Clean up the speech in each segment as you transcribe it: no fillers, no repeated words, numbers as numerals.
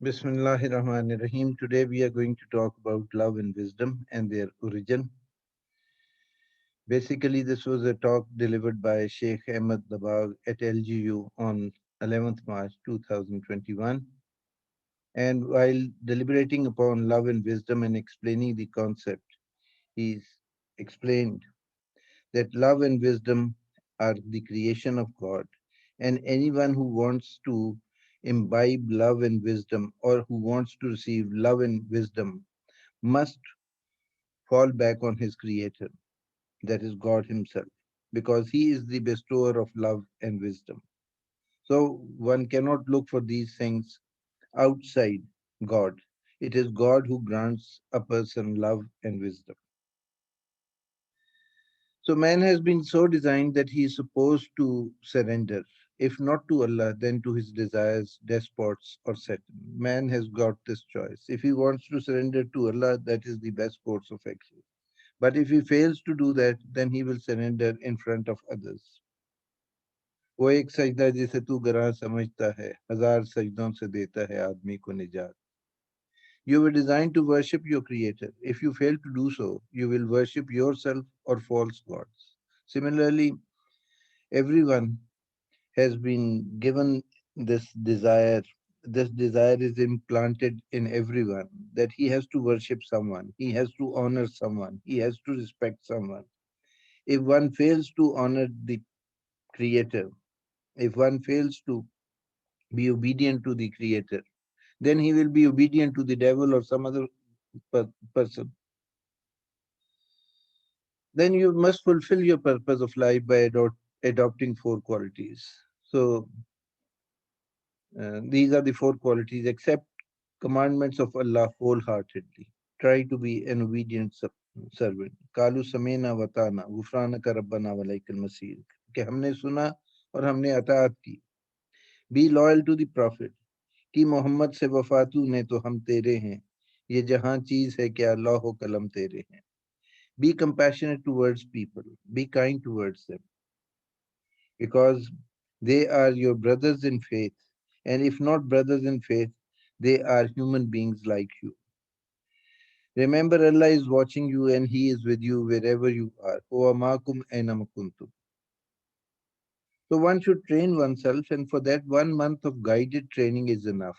Bismillahirrahmanirrahim. Today we are going to talk about love and wisdom and their origin. Basically, this was a talk delivered by Sheikh Ahmed Dabag at LGU on 11th March 2021. And while deliberating upon love and wisdom and explaining the concept, he explained that love and wisdom are the creation of God. And anyone who wants to imbibe love and wisdom or who wants to receive love and wisdom must fall back on his creator, that is God himself, because he is the bestower of love and wisdom. So one cannot look for these things outside God. It is God who grants a person love and wisdom. So man has been so designed that he is supposed to surrender, if not to Allah, then to his desires, despots, or Satan. Man has got this choice. If he wants to surrender to Allah, that is the best course of action. But if he fails to do that, then he will surrender in front of others. वो एक सजदा जिसे तू गरा समझता है हजार सजदों से देता है आदमी को निजात. You were designed to worship your creator. If you fail to do so, you will worship yourself or false gods. Similarly, everyone has been given this desire. This desire is implanted in everyone that he has to worship someone, he has to honor someone, he has to respect someone. If one fails to honor the creator, if one fails to be obedient to the creator, then he will be obedient to the devil or some other person. Then you must fulfill your purpose of life by adopting four qualities. So these are the four qualities. Accept commandments of Allah wholeheartedly. Try to be an obedient servant. Kalu samena watana, gufranaka rabbana walaikal masir. कि हमने सुना और हमने अताअत की. Be loyal to the Prophet. कि मोहम्मद से वफा तूने तो हम तेरे हैं. ये जहां चीज है क्या लौह कलम तेरे हैं. Be compassionate towards people. Be kind towards them because they are your brothers in faith. And if not brothers in faith, they are human beings like you. Remember, Allah is watching you and He is with you wherever you are. Huwa ma'akum aynama kuntum. So one should train oneself, and for that 1 month of guided training is enough.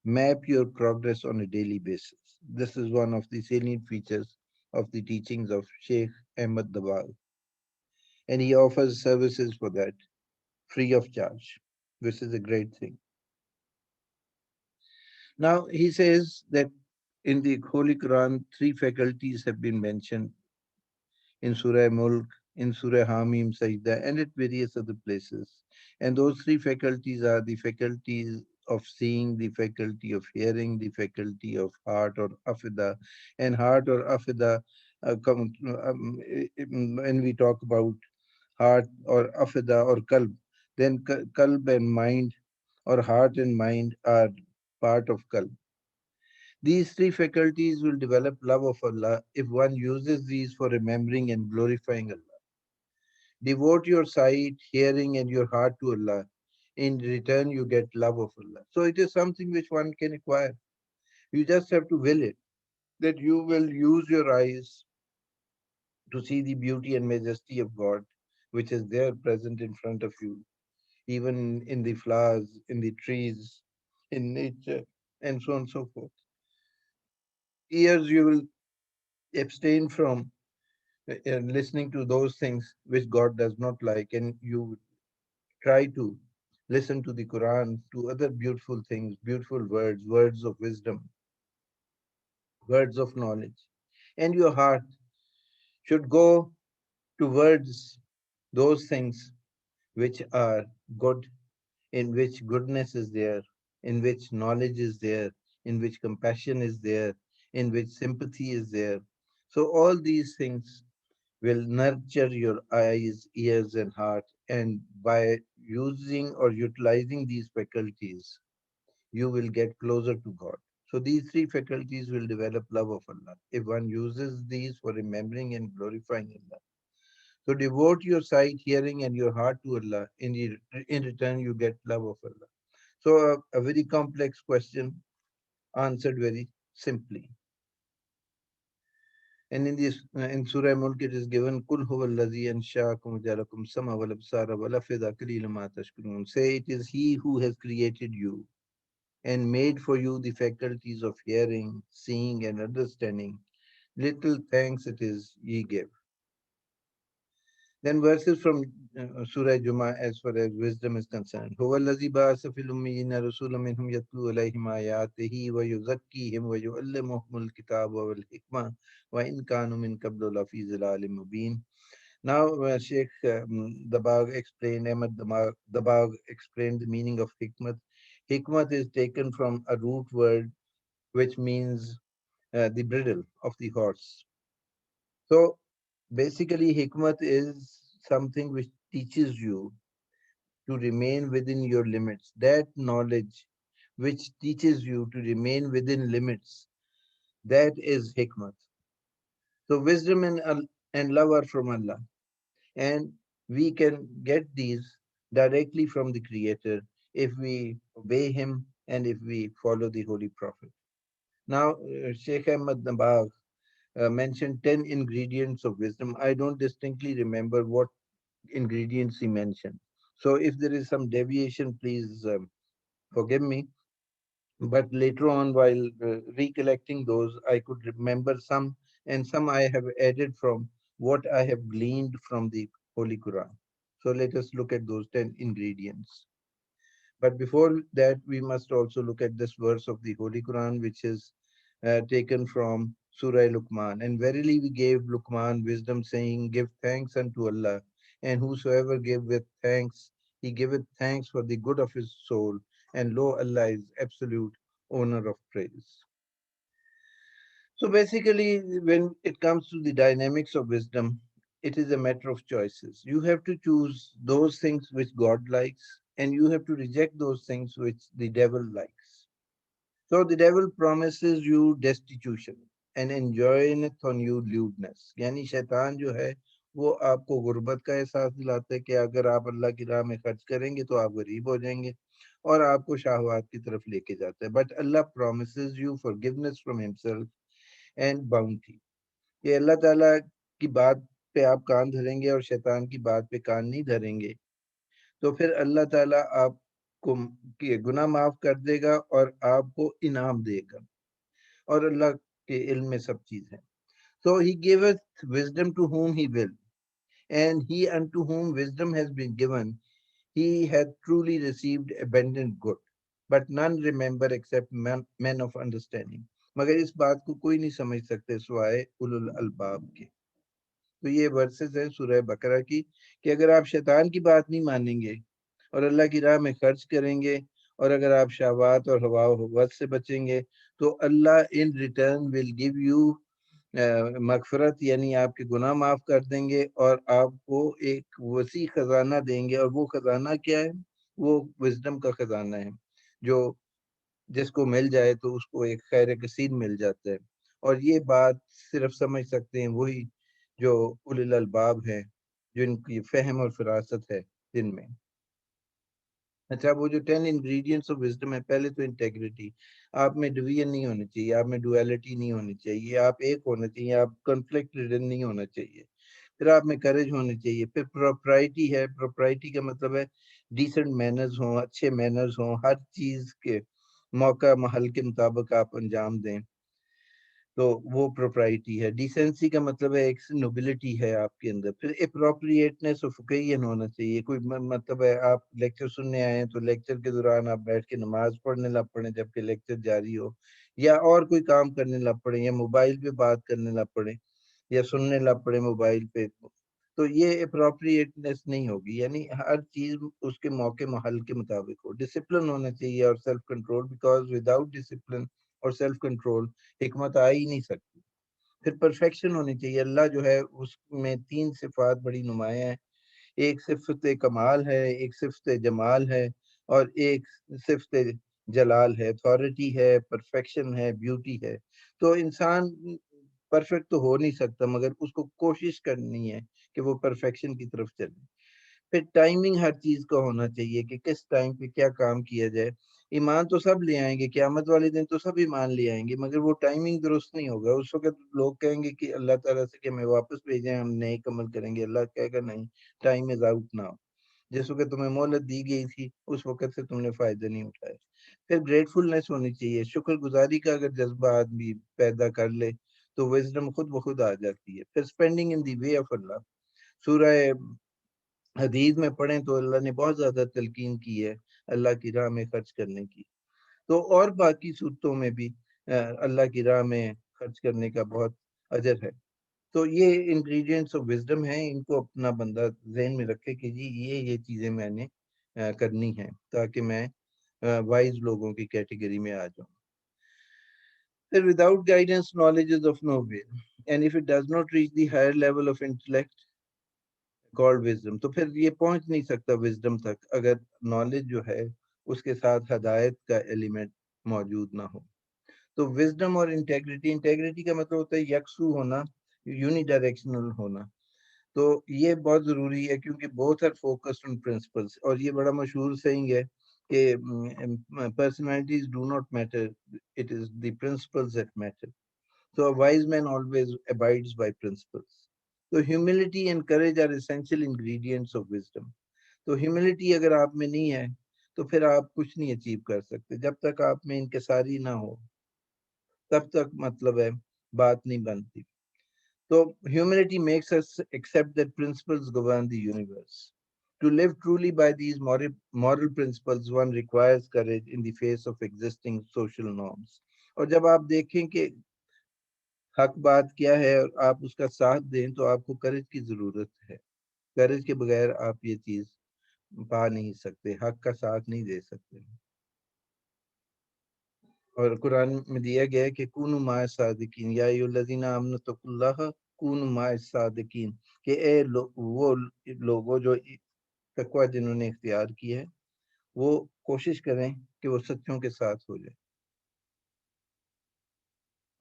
Map your progress on a daily basis. This is one of the salient features of the teachings of Sheikh Ahmad Dabal, and he offers services for that free of charge, which is a great thing. Now, he says that in the Holy Quran, three faculties have been mentioned in Surah Mulk, in Surah Hamim, Sajda, and at various other places. And those three faculties are the faculties of seeing, the faculty of hearing, the faculty of heart or afida. And heart or afida, when we talk about heart or afida or kalb, then kalb and mind or heart and mind are part of kalb. These three faculties will develop love of Allah if one uses these for remembering and glorifying Allah. Devote your sight, hearing, and your heart to Allah. In return, you get love of Allah. So it is something which one can acquire. You just have to will it, that you will use your eyes to see the beauty and majesty of God, which is there present in front of you, even in the flowers, in the trees, in nature, and so on and so forth. Ears, you will abstain from listening to those things which God does not like, and you try to listen to the Quran, to other beautiful things, beautiful words, words of wisdom, words of knowledge. And your heart should go towards those things which are good, in which goodness is there, in which knowledge is there, in which compassion is there, in which sympathy is there. So all these things will nurture your eyes, ears, and heart. And by using or utilizing these faculties, you will get closer to God. So these three faculties will develop love of Allah if one uses these for remembering and glorifying Allah. So devote your sight, hearing, and your heart to Allah. In return, you get love of Allah. So a very complex question. answered very simply. And in Surah Mulk it is given, Kul huwa allazi ansha'akum jalakum sama wal absara wal afida qalilan ma tashkurun. Say, it is He who has created you and made for you the faculties of hearing, seeing, and understanding. Little thanks it is ye give. Then verses from Surah Jummah as far as wisdom is concerned. هو الذي بعث في الأميين رسولا منهم يتلو عليهم آياته ويزكيهم ويعلمهم الكتاب والحكمة وإن كانوا من قبل لفي ضلال مبين. Now, Sheikh Dabag explained, Ahmad Dabag explained the meaning of hikmat. Hikmat is taken from a root word which means the bridle of the horse. So basically, hikmat is something which teaches you to remain within your limits. That knowledge which teaches you to remain within limits, that is hikmat. So wisdom and love are from Allah. And we can get these directly from the Creator if we obey Him and if we follow the Holy Prophet. Now, Sheikh Ahmad Nabagh mentioned 10 ingredients of wisdom. I don't distinctly remember what ingredients he mentioned. So if there is some deviation, please forgive me. But later on, while recollecting those, I could remember some, and some I have added from what I have gleaned from the Holy Quran. So let us look at those 10 ingredients. But before that, we must also look at this verse of the Holy Quran, which is taken from Surah Luqman. And verily we gave Luqman wisdom, saying, Give thanks unto Allah, and whosoever giveth thanks, he giveth thanks for the good of his soul, and lo, Allah is absolute owner of praise. So basically, when it comes to the dynamics of wisdom, it is a matter of choices. You have to choose those things which God likes, and you have to reject those things which the devil likes. So the devil promises you destitution and enjoineth on you lewdness. यानी शैतान जो है वो आपको गुर्बत का एहसास दिलाता है कि अगर आप अल्लाह की राह में खर्च करेंगे तो आप गरीब हो जाएंगे और आपको शहवात की तरफ लेके जाता है. But Allah promises you forgiveness from Himself and bounty. ये अल्लाह ताला की बात पे आप कान धरेंगे और शैतान की बात पे कान नहीं धरेंगे तो फिर अल्लाह ताला आपको के गुनाह माफ कर देगा और आपको इनाम देगा और अल्लाह के इल्म में सब चीज है. So he giveth wisdom to whom he will, and he unto whom wisdom has been given, he hath truly received abundant good. But none remember except men of understanding. मगर इस बात को कोई नहीं समझ सकते सिवाय उलुल अलबाब के. तो ये वर्सेस है सूरह बकरा की कि अगर आप शैतान की बात नहीं मानेंगे और अल्लाह की राह में खर्च करेंगे और अगर आप शहवात और हवा हवस से बचेंगे तो अल्लाह in return will give you मगफरत यानी आपके गुनाह माफ कर देंगे और आपको एक वसी खजाना देंगे. और वो खजाना क्या है? वो विजडम का खजाना है जो जिसको मिल जाए तो उसको एक खैर कसीर मिल जाता है. और ये बात सिर्फ समझ सकते हैं वही जो उलिल अलबाब हैं, जिनकी फहम और फिरासत है दिन में. अच्छा, वो जो 10 इंग्रेडिएंट्स ऑफ विजडम है, पहले तो इंटेग्रिटी. आप में डिवीजन नहीं होनी चाहिए, आप में डुअलिटी नहीं होनी चाहिए, आप एक होना चाहिए, आप कॉन्फ्लिक्ट रिडन नहीं होना चाहिए. फिर आप में करेज होनी चाहिए. फिर प्रोप्राइटी है. प्रोप्राइटी का मतलब है डिसेंट मैनर्स हों, अच्छे मैनर्स हों, हर चीज के मौका महल के मुताबिक आप अंजाम दें, तो वो प्रोप्राइटी है. डिसेंसी का मतलब है एक नोबिलिटी है आपके अंदर. फिर अप्रोप्रिएटनेस ऑफ ओकेजन होना चाहिए. कोई मतलब है आप लेक्चर सुनने आए हैं तो लेक्चर के दौरान आप बैठ के नमाज पढ़ने लग पड़े जबकि लेक्चर जारी हो, या और कोई काम करने लग पड़े, या मोबाइल पे बात करने लग पड़े, या सुनने लग पड़े मोबाइल पे, तो ये अप्रोप्रिएटनेस नहीं होगी. यानी हर चीज उसके मौके महल के मुताबिक हो. डिसिप्लिन होना चाहिए और self control, because without discipline और सेल्फ कंट्रोल हिकमत आ ही नहीं सकती. फिर परफेक्शन होनी चाहिए. अल्लाह जो है उसमें 3 सिफात बड़ी नुमाया है. एक सिफत कमाल है, एक सिफत जमाल है और एक सिफत जलाल है. अथॉरिटी है, परफेक्शन है, ब्यूटी है. तो इंसान परफेक्ट तो हो नहीं सकता मगर उसको कोशिश करनी है कि वो परफेक्शन की तरफ चले. फिर टाइमिंग हर चीज का होना चाहिए कि किस टाइम पे क्या काम किया जाए. ایمان تو سب لے آئیں گے، قیامت والے دن تو سب ایمان لے آئیں گے، مگر وہ ٹائمنگ درست نہیں ہوگا۔ اس وقت لوگ کہیں گے کہ اللہ تعالیٰ سے کہ ہمیں واپس بھیجیں، ہم نئے عمل کریں گے۔ اللہ کہے گا نہیں، ٹائم از آؤٹ ناؤ، جس وقت تمہیں مہلت دی گئی تھی اس وقت سے تم نے فائدہ نہیں اٹھایا۔ پھر گریٹفلنس ہونی چاہیے، شکر گزاری کا اگر جذبہ آدمی پیدا کر لے تو وزڈم خود بخود آ جاتی ہے۔ پھر spending in the way of اللہ، سورہ حدیث میں پڑھیں تو اللہ نے بہت زیادہ تلقین کی ہے اللہ کی راہ میں خرچ کرنے کی، تو اور باقی صورتوں میں بھی اللہ کی راہ میں خرچ کرنے کا بہت اجر ہے۔ تو یہ انگریڈینٹس آف وزڈم ہیں، ان کو اپنا بندہ ذہن میں رکھے کہ جی یہ چیزیں میں نے کرنی ہیں تاکہ میں وائز لوگوں کی کیٹیگری میں آ جاؤں۔ پھر without guidance knowledge is of no avail and if it does not reach the higher level of intellect called wisdom، تو پھر یہ پہنچ نہیں سکتا وزڈم تک اگر نالج جو ہے اس کے ساتھ ہدایت کا ایلیمنٹ موجود نہ ہو۔ تو وزڈم اور انٹیگریٹی، انٹیگریٹی کا مطلب ہوتا ہے یکسو ہونا، یونی ڈائریکشنل ہونا، تو یہ بہت ضروری ہے کیونکہ بہت آر فوکسڈ آن پرنسپلس، اور یہ بڑا مشہور سینگ ہے کہ personalities do not matter, it is the principles that matter, so a wise man always abides by principles. So humility and courage are essential ingredients of wisdom. تو humility اگر آپ میں نہیں ہے تو پھر آپ کچھ نہیں اچیو کر سکتے، جب تک آپ میں انکساری نہ ہو تب تک مطلب ہے بات نہیں بنتی۔ تو humility makes us accept that principles govern the universe. To live truly by these moral principles, one requires courage in the face of existing social norms. اور جب آپ دیکھیں کہ حق بات کیا ہے اور آپ اس کا ساتھ دیں تو آپ کو کرج کی ضرورت ہے، کرج کے بغیر آپ یہ چیز پا نہیں سکتے، حق کا ساتھ نہیں دے سکتے۔ اور قرآن میں دیا گیا ہے کہ کونوا مع الصادقین، یا ایھا الذین آمنوا اتقوا اللہ کونوا مع الصادقین، کہ اے وہ لوگوں جو تقوی جنہوں نے اختیار کی ہے وہ کوشش کریں کہ وہ سچوں کے ساتھ ہو جائے۔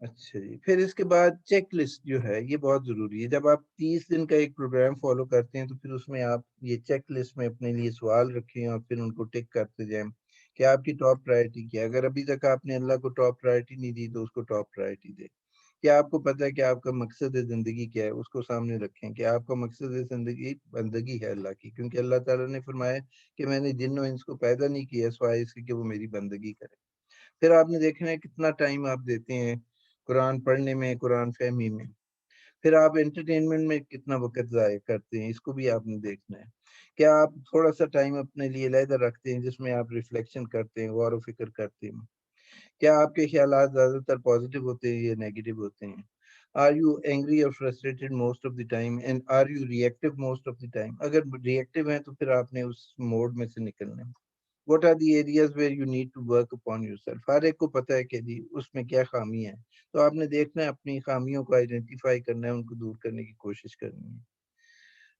اچھا جی، پھر اس کے بعد چیک لسٹ جو ہے یہ بہت ضروری ہے۔ جب آپ 30 دن کا ایک پروگرام فالو کرتے ہیں تو پھر اس میں آپ یہ چیک لسٹ میں اپنے لیے سوال رکھیں اور پھر ان کو ٹک کرتے جائیں کہ آپ کی ٹاپ پرائرٹی کیا ہے۔ اگر ابھی تک آپ نے اللہ کو ٹاپ پرائرٹی نہیں دی تو اس کو ٹاپ پرائرٹی دیں۔ کیا آپ کو پتہ ہے کہ آپ کا مقصد زندگی کیا ہے، اس کو سامنے رکھیں کہ آپ کا مقصد زندگی بندگی ہے اللہ کی، کیونکہ اللہ تعالیٰ نے فرمایا کہ میں نے جن و انس کو پیدا نہیں کیا سوائے اس کے کہ وہ میری بندگی کرے۔ پھر آپ نے دیکھنا ہے کتنا ٹائم آپ دیتے ہیں قرآن پڑھنے میں، قرآن فہمی میں، پھر آپ انٹرٹینمنٹ میں کتنا وقت ضائع کرتے ہیں، اس کو بھی آپ نے دیکھنا ہے۔ کیا آپ تھوڑا سا ٹائم اپنے لیے علیحدہ رکھتے ہیں جس میں آپ ریفلیکشن کرتے ہیں، غور و فکر کرتے ہیں؟ کیا آپ کے خیالات زیادہ تر پازیٹیو ہوتے ہیں یا نیگیٹو ہوتے ہیں؟ آر یو اینگری اور frustrated most of the time and are you reactive most of the time? اگر ریئیکٹیو ہیں تو پھر آپ نے اس موڈ میں سے نکلنا ہے۔ What are the areas where you need to work upon yourself؟ ہر ایک کو پتہ ہے کہ جی اس میں کیا خامی ہے، تو آپ نے دیکھنا ہے اپنی خامیوں کو آئیڈینٹیفائی کرنا ہے، ان کو دور کرنے کی کوشش کرنی ہے۔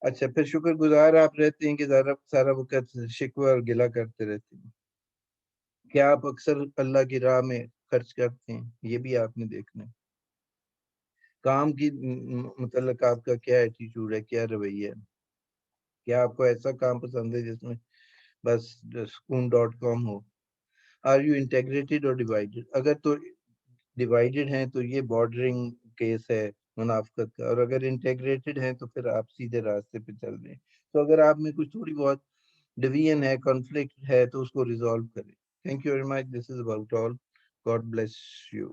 اچھا، پھر شکر گزار آپ رہتے ہیں کہ سارا وقت شکوہ اور گلہ کرتے رہتے ہیں؟ کیا آپ اکثر اللہ کی راہ میں خرچ کرتے ہیں؟ یہ بھی آپ نے دیکھنا ہے۔ کام کی متعلق آپ کا کیا ایٹیٹیوڈ ہے، کیا رویہ ہے؟ کیا آپ کو ایسا کام پسند ہے جس میں بس سکون ڈاٹ کام ہو؟ آر یو انٹیگریٹڈ اور ڈیوائڈیڈ؟ اگر تو ڈیوائڈیڈ ہیں تو یہ بارڈرنگ کیس ہے منافقت کا، اور اگر انٹیگریٹڈ ہیں تو پھر آپ سیدھے راستے پہ چل رہے ہیں۔ تو اگر آپ میں کچھ تھوڑی بہت ڈویژن ہے، کانفلکٹ ہے، تو اس کو ریزالو کریں۔ Thank you very much, this is about all, God bless you.